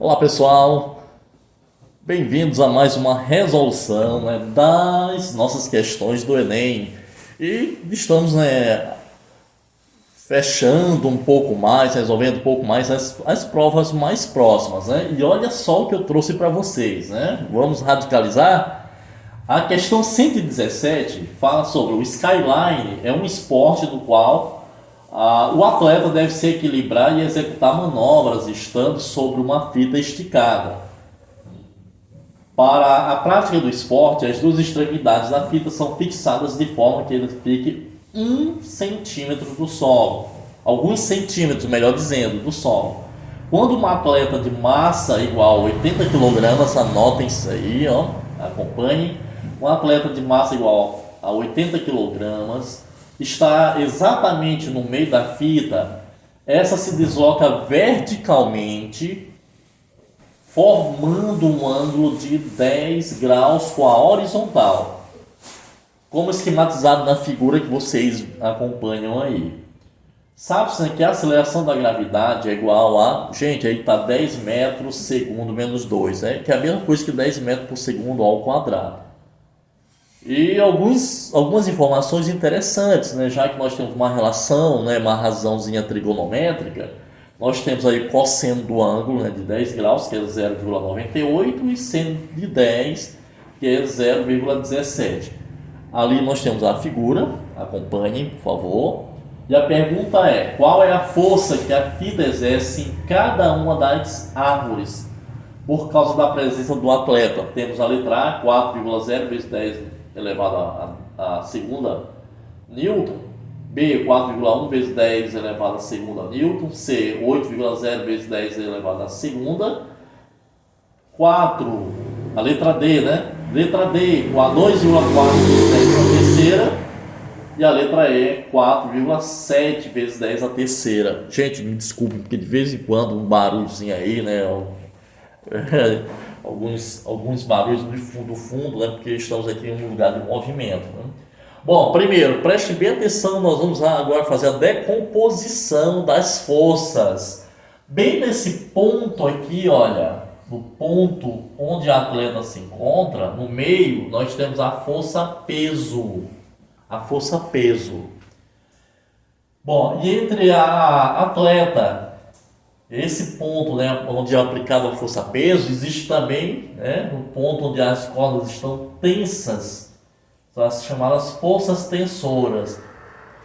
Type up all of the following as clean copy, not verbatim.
Olá pessoal, bem-vindos a mais uma resolução, das nossas questões do Enem. E estamos, fechando um pouco mais, resolvendo um pouco mais as provas mais próximas, E olha só o que eu trouxe para vocês, Vamos radicalizar? A questão 117 fala sobre o skyline, é um esporte no qual o atleta deve se equilibrar e executar manobras estando sobre uma fita esticada. Para a prática do esporte, as duas extremidades da fita são fixadas de forma que ele fique 1 centímetro do solo, alguns centímetros, melhor dizendo, do solo. Quando um atleta de massa igual a 80 kg, anotem isso aí, acompanhem. Um atleta de massa igual a 80 kg está exatamente no meio da fita, essa se desloca verticalmente, formando um ângulo de 10 graus com a horizontal, como esquematizado na figura que vocês acompanham aí. Sabe-se que a aceleração da gravidade é igual a... Gente, aí está 10 metros segundo menos 2, que é a mesma coisa que 10 metros por segundo ao quadrado. E algumas informações interessantes, já que nós temos uma relação, uma razãozinha trigonométrica. Nós temos aí cosseno do ângulo, de 10 graus, que é 0,98, e seno de 10, que é 0,17. Ali nós temos a figura, acompanhem, por favor. E a pergunta é, qual é a força que a fita exerce em cada uma das árvores por causa da presença do atleta? Temos a letra A, 4,0 vezes 10 elevado a segunda Newton. B, 4,1 vezes 10 elevado a segunda Newton. C, 8,0 vezes 10 elevado a segunda. 4, a letra D, Letra D, 2,4 vezes 10 a terceira. E a letra E, 4,7 vezes 10 a terceira. Gente, me desculpe, porque de vez em quando um barulhozinho aí, alguns barulhos do fundo, porque estamos aqui em um lugar de movimento. Bom, primeiro, preste bem atenção, nós vamos agora fazer a decomposição das forças. Bem nesse ponto aqui, olha, no ponto onde a atleta se encontra, no meio, nós temos a força peso. A força peso. Bom, e entre a atleta, esse ponto, onde é aplicada a força peso, existe também, no ponto onde as cordas estão tensas, são as chamadas forças tensoras.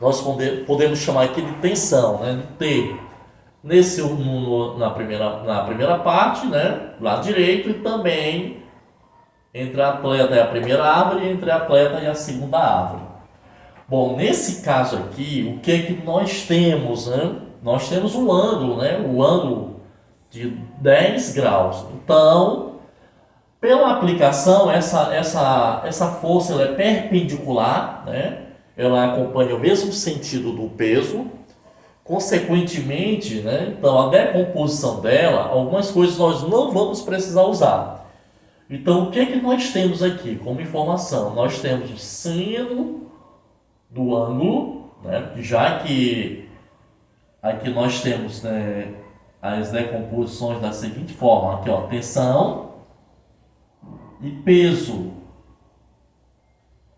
Nós podemos chamar aqui de tensão, de T. Na primeira parte, lado direito, e também entre a atleta e a primeira árvore, e entre a atleta e a segunda árvore. Bom, nesse caso aqui, o que é que nós temos, Nós temos um ângulo, o ângulo de 10 graus. Então, pela aplicação, essa força ela é perpendicular, Ela acompanha o mesmo sentido do peso. Consequentemente, então a decomposição dela, algumas coisas nós não vamos precisar usar. Então, o que é que nós temos aqui como informação? Nós temos o seno do ângulo, já que aqui nós temos as decomposições da seguinte forma, aqui tensão e peso.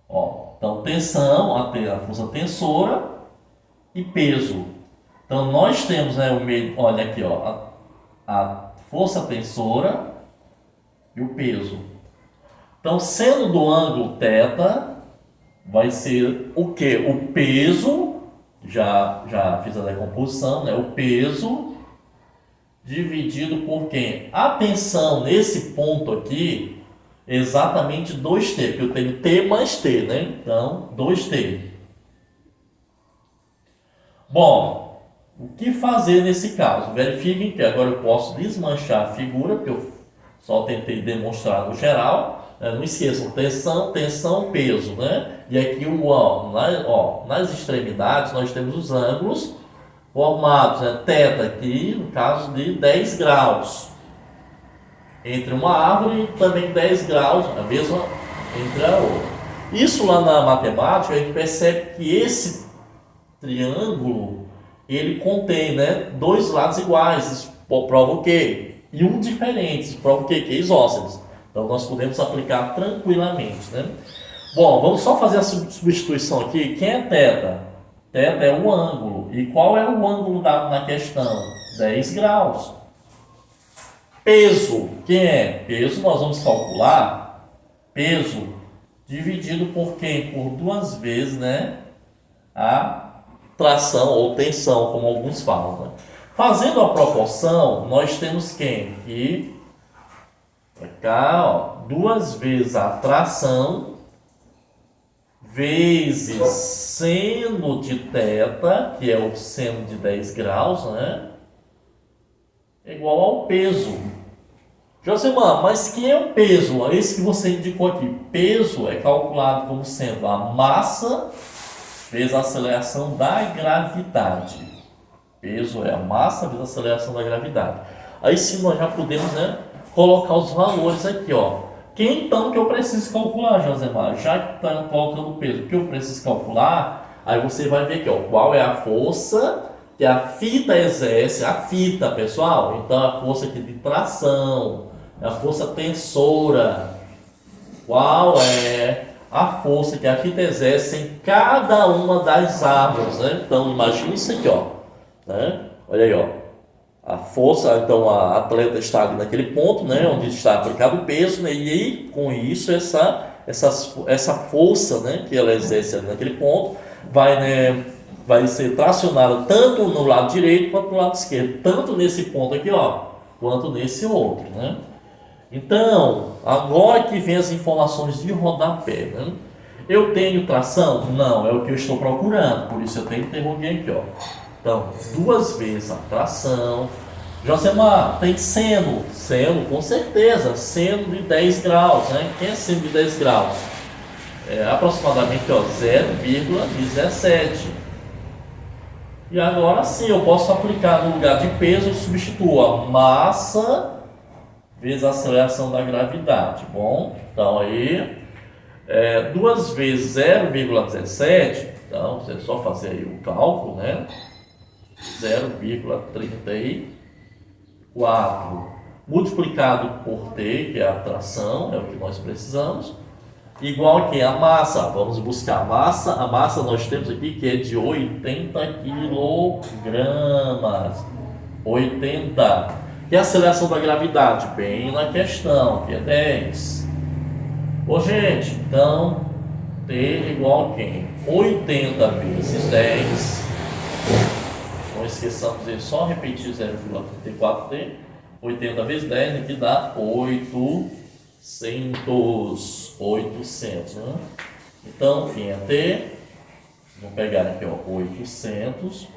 Então tensão, a força tensora e peso. Então nós temos o meio, olha aqui, a força tensora e o peso. Então seno do ângulo θ vai ser o que? O peso, já fiz a decomposição, o peso dividido por quem? A tensão nesse ponto aqui, exatamente 2T, porque eu tenho T mais T, Então, 2T. Bom, o que fazer nesse caso? Verifiquem que agora eu posso desmanchar a figura, porque eu só tentei demonstrar no geral. Não esqueçam, tensão, peso, E aqui nas extremidades nós temos os ângulos formados, θ aqui, no caso de 10 graus. Entre uma árvore e também 10 graus, a mesma entre a outra. Isso lá na matemática, a gente percebe que esse triângulo, ele contém, dois lados iguais. Isso prova o quê? e um diferente, prova o quê? Que é isósceles. Então nós podemos aplicar tranquilamente, né? Bom, vamos só fazer a substituição aqui. Quem é θ? θ é o ângulo. E qual é o ângulo dado na questão? 10 graus. Peso. Quem é? Peso nós vamos calcular. Peso dividido por quem? Por 2 vezes, né? A tração ou tensão, como alguns falam, né? Fazendo a proporção, nós temos quem? Que para cá, ó, 2 vezes a tração vezes seno de θ, que é o seno de 10 graus, né? É igual ao peso. Josemar, mas que é o peso? É esse que você indicou aqui. Peso é calculado como sendo a massa vezes a aceleração da gravidade. Peso é a massa vezes a aceleração da gravidade. Aí sim nós já podemos, né, colocar os valores aqui, ó. Que então que eu preciso calcular, Josemar? Já que está colocando o peso, o que eu preciso calcular? Aí você vai ver aqui, ó, qual é a força que a fita exerce, a fita, pessoal. Então a força aqui de tração, a força tensora. Qual é a força que a fita exerce em cada uma das árvores, né? Então imagine isso aqui, ó, né? Olha aí, ó. A força, então a atleta está ali naquele ponto, né, onde está aplicado o peso, né, e aí, com isso essa força, né, que ela exerce ali naquele ponto vai, né, vai ser tracionada tanto no lado direito quanto no lado esquerdo, tanto nesse ponto aqui, ó, quanto nesse outro, né? Então, agora que vem as informações de rodapé, né? Eu tenho tração? Não, é o que eu estou procurando, por isso eu tenho interroguei aqui, ó. Então, 2 vezes a tração. Josemar, tem seno? Seno, com certeza. Seno de 10 graus, né? Quem é seno de 10 graus? É aproximadamente 0,17. E agora sim, eu posso aplicar no lugar de peso, eu substituo a massa vezes a aceleração da gravidade. Bom, então aí, 2 vezes 0,17, então você só fazer aí o cálculo, né? 0,34 multiplicado por T, que é a tração, é o que nós precisamos, igual a que? A massa. Vamos buscar a massa. A massa nós temos aqui que é de 80 quilogramas. 80. E a aceleração da gravidade? Bem na questão, que é 10. Ô, gente, então T igual a quem? 80 vezes 10. Não esqueçamos de só repetir 0,34T. 80 vezes 10 aqui dá 800. 800, né? Então, quem é T? Vamos pegar aqui, ó, 800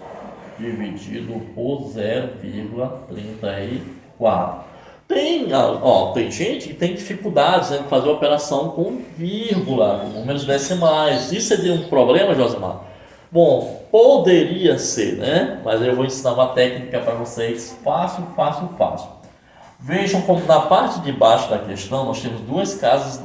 dividido por 0,34. Tem gente que tem dificuldades, né, em fazer operação com vírgula, com números decimais. Isso seria um problema, Josemar? Bom, poderia ser, né? Mas eu vou ensinar uma técnica para vocês fácil. Vejam como na parte de baixo da questão nós temos duas casas,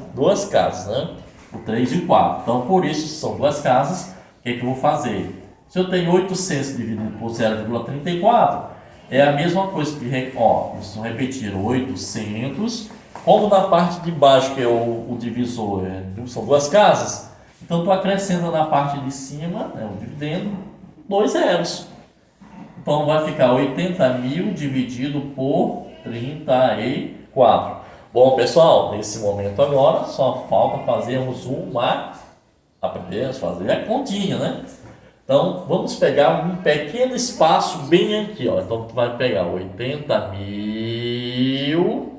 né? O 3 e o 4. Então, por isso, são 2 casas. O que é que eu vou fazer? Se eu tenho 800 dividido por 0,34, é a mesma coisa que, ó, vamos repetir, 800. Como na parte de baixo, que é o divisor, são 2 casas, então estou acrescentando na parte de cima, né, o dividendo, 2 zeros. Então vai ficar 80.000 dividido por 34. Bom, pessoal, nesse momento agora só falta fazermos aprendemos a fazer a continha, né? Então vamos pegar um pequeno espaço bem aqui, ó. Então tu vai pegar 80.000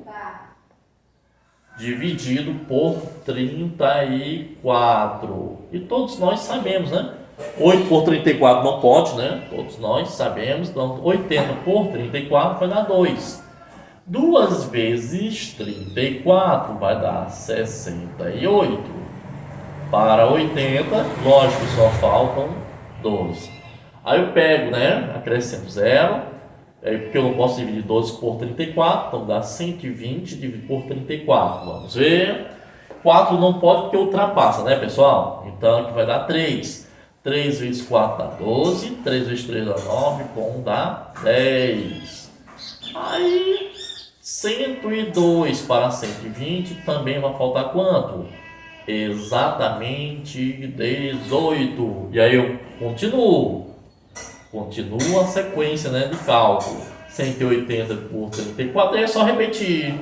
dividido por 34. E todos nós sabemos, né? 8 por 34 não pode, né? Todos nós sabemos. Então 80 por 34 vai dar 2. 2 vezes 34 vai dar 68. Para 80, lógico, só faltam 12. Aí eu pego, né? Acrescento 0. Porque eu não posso dividir 12 por 34, então dá 120 dividido por 34. Vamos ver. 4 não pode porque ultrapassa, né, pessoal? Então aqui vai dar 3. 3 vezes 4 dá 12. 3 vezes 3 dá 9. Com dá 10. Aí 102 para 120 também vai faltar quanto? Exatamente 18. E aí eu continuo a sequência, né, de cálculo. 180 por 34, aí é só repetir.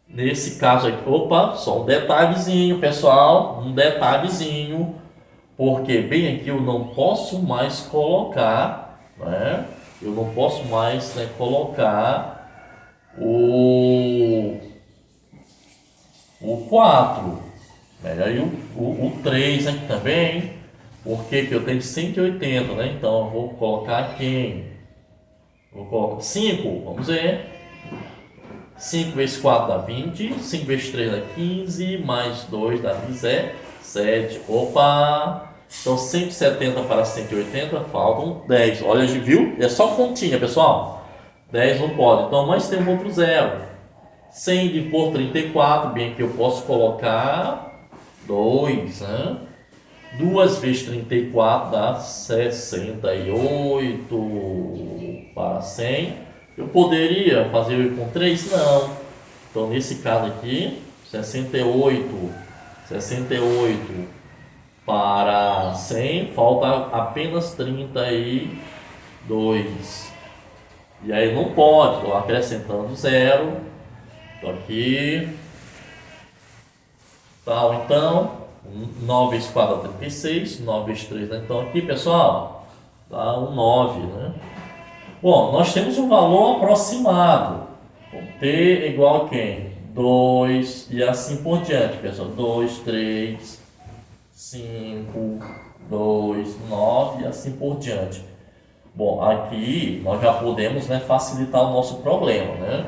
Nesse caso aqui, opa, só um detalhezinho, pessoal, um detalhezinho, porque bem aqui eu não posso mais colocar, né? Eu não posso mais, né, colocar o 4, melhor aí o 3 aqui também, porque que eu tenho 180, né? Então eu vou colocar aqui, vou colocar 5, vamos ver. 5 vezes 4 dá 20, 5 vezes 3 dá 15, mais 2 dá 17. Opa! Então 170 para 180 faltam 10. Olha, viu? É só continha, pessoal. 10 não pode. Então, mas tem um outro zero. 100 por 34, bem que eu posso colocar 2, né? 2 vezes 34 dá 68 para 100. Eu poderia fazer com 3? Não. Então, nesse caso aqui, 68 para 100, falta apenas 32. E aí não pode, estou acrescentando zero. Estou aqui. Tal, então, 9 vezes 4 dá 36, 9 vezes 3 dá, então aqui, pessoal, dá um 9, né? Bom, nós temos um valor aproximado. T é igual a quem? 2 e assim por diante, pessoal. 2, 3, 5, 2, 9 e assim por diante. Bom, aqui nós já podemos, né, facilitar o nosso problema, né?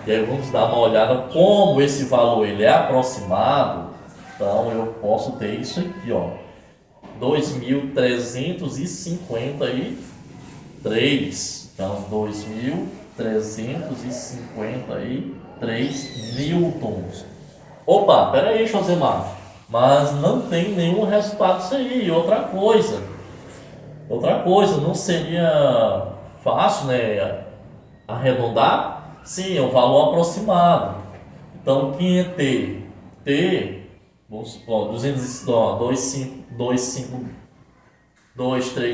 E aí vamos dar uma olhada como esse valor ele é aproximado. Então eu posso ter isso aqui, ó. 2.353. Então 2.353 newtons. Opa, peraí, Josemar. Mas não tem nenhum resultado isso aí. Outra coisa, não seria fácil, né, arredondar? Sim, é um valor aproximado. Então, quem é T? T, vamos supor, 2, 3,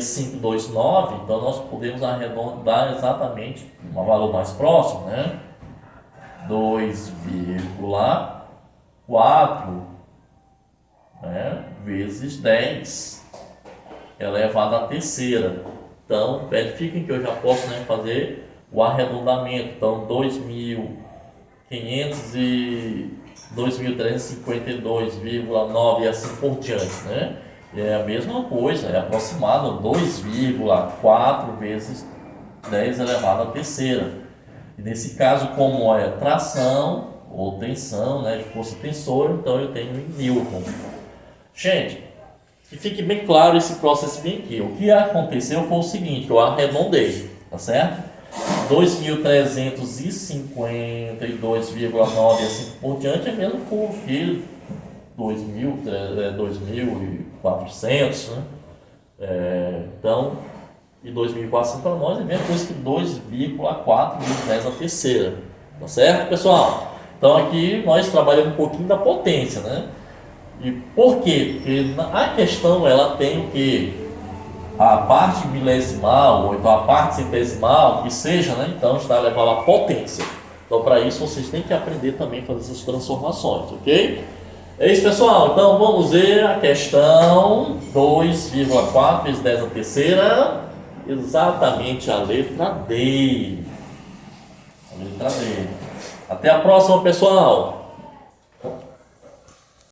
5, 2, 9. Então, nós podemos arredondar exatamente um valor mais próximo, né? 2,4, né, vezes 10 elevado à terceira. Então, verifiquem que eu já posso, né, fazer o arredondamento. Então, 2.352,9 e assim por diante, né? É a mesma coisa, é aproximado 2,4 vezes 10 elevado à terceira. E nesse caso, como é tração ou tensão, né, de força tensora, então eu tenho em newton. Gente, que fique bem claro esse processo bem aqui. O que aconteceu foi o seguinte, eu arredondei, tá certo? 2.352,9 e assim por diante é mesmo que 2.400, né? Então, e 2.400 para nós é a mesma coisa que 2,4 vezes 10 à terceira, tá certo, pessoal? Então aqui nós trabalhamos um pouquinho da potência, né? E por quê? Porque a questão ela tem o que? A parte milesimal, ou então a parte centesimal, que seja, né? Então está elevado à potência. Então para isso vocês têm que aprender também a fazer essas transformações, ok? É isso, pessoal. Então vamos ver a questão 2,4 vezes 10 à terceira. Exatamente a letra D. A letra D. Até a próxima, pessoal.